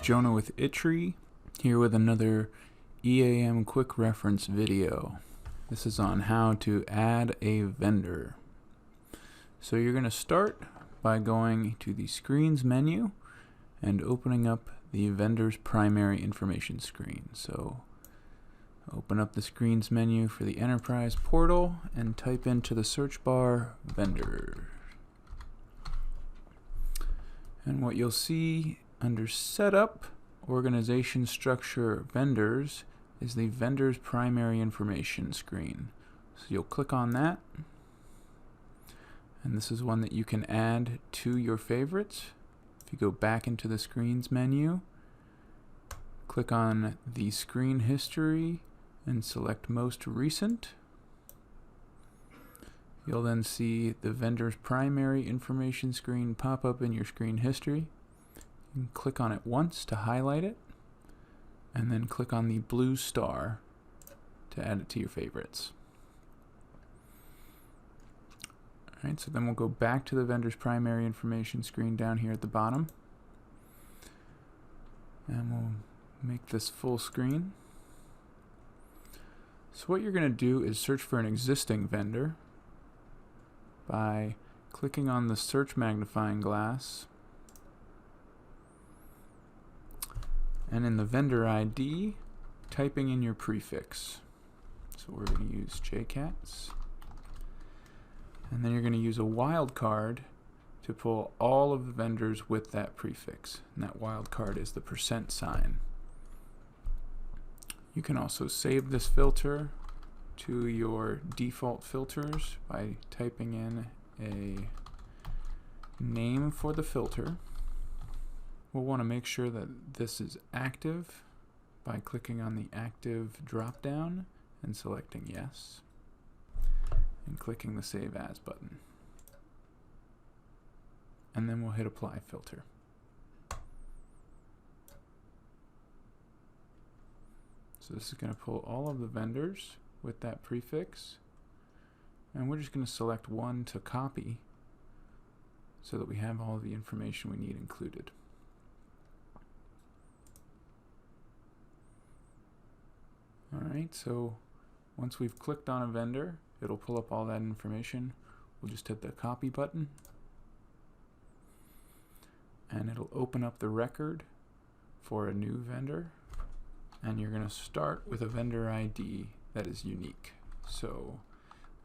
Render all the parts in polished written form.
Jonah with Itri, here with another EAM quick reference video. This is on how to add a vendor. So you're going to start by going to the Screens menu and opening up the vendor's primary information screen. So open up the Screens menu for the Enterprise portal and type into the search bar vendor. And what you'll see under Setup, Organization Structure, Vendors is the vendor's primary information screen. So you'll click on that, and this is one that you can add to your favorites. If you go back into the Screens menu, click on the screen history and select Most Recent. You'll then see the vendor's primary information screen pop up in your screen history. You can click on it once to highlight it, and then click on the blue star to add it to your favorites. Alright, so then we'll go back to the vendor's primary information screen down here at the bottom, and we'll make this full screen. So what you're going to do is search for an existing vendor by clicking on the search magnifying glass, and in the vendor ID, typing in your prefix. So we're going to use JCATS. And then you're going to use a wildcard to pull all of the vendors with that prefix. And that wildcard is the %sign. You can also save this filter to your default filters by typing in a name for the filter. We'll want to make sure that this is active by clicking on the active drop-down and selecting yes, and clicking the Save As button. And then we'll hit Apply Filter. So this is going to pull all of the vendors with that prefix, and we're just going to select one to copy so that we have all the information we need included. Alright, so once we've clicked on a vendor, it'll pull up all that information. We'll just hit the copy button, and it'll open up the record for a new vendor, and you're going to start with a vendor ID that is unique. So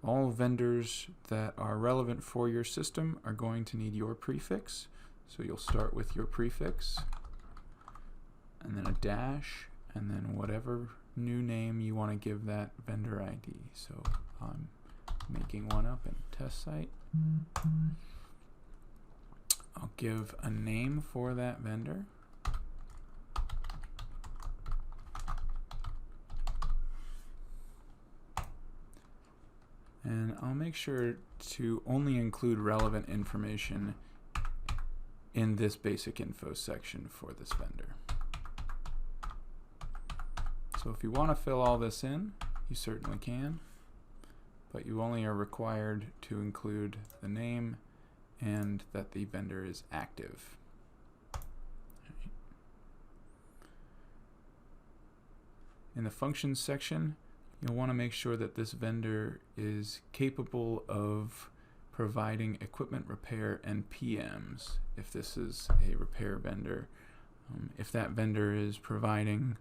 all vendors that are relevant for your system are going to need your prefix. So you'll start with your prefix, and then a dash, and then whatever new name you want to give that vendor ID. So I'm making one up in test site. I'll give a name for that vendor. And I'll make sure to only include relevant information in this basic info section for this vendor. So if you want to fill all this in, you certainly can, but you only are required to include the name and that the vendor is active. In the functions section, you'll want to make sure that this vendor is capable of providing equipment repair and PMs if this is a repair vendor. If that vendor is providing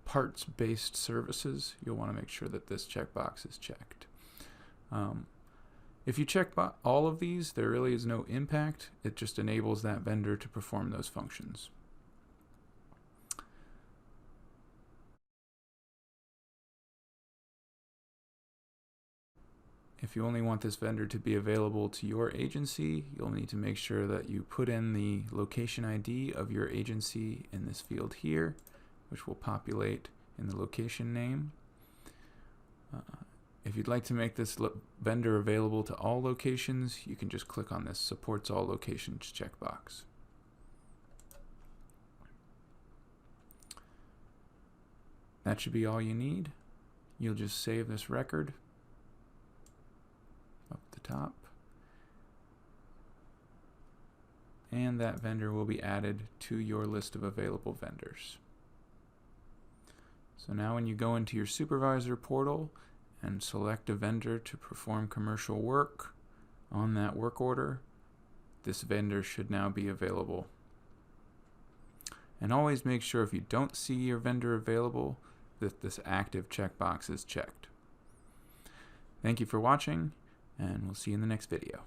parts-based services, you'll want to make sure that this checkbox is checked. If you check all of these, there really is no impact. It just enables that vendor to perform those functions. If you only want this vendor to be available to your agency, you'll need to make sure that you put in the location ID of your agency in this field here, which will populate in the location name. If you'd like to make this vendor available to all locations, you can just click on this Supports All Locations checkbox. That should be all you need. You'll just save this record up the top, and that vendor will be added to your list of available vendors. So now when you go into your supervisor portal and select a vendor to perform commercial work on that work order, this vendor should now be available. And always make sure if you don't see your vendor available that this active checkbox is checked. Thank you for watching, and we'll see you in the next video.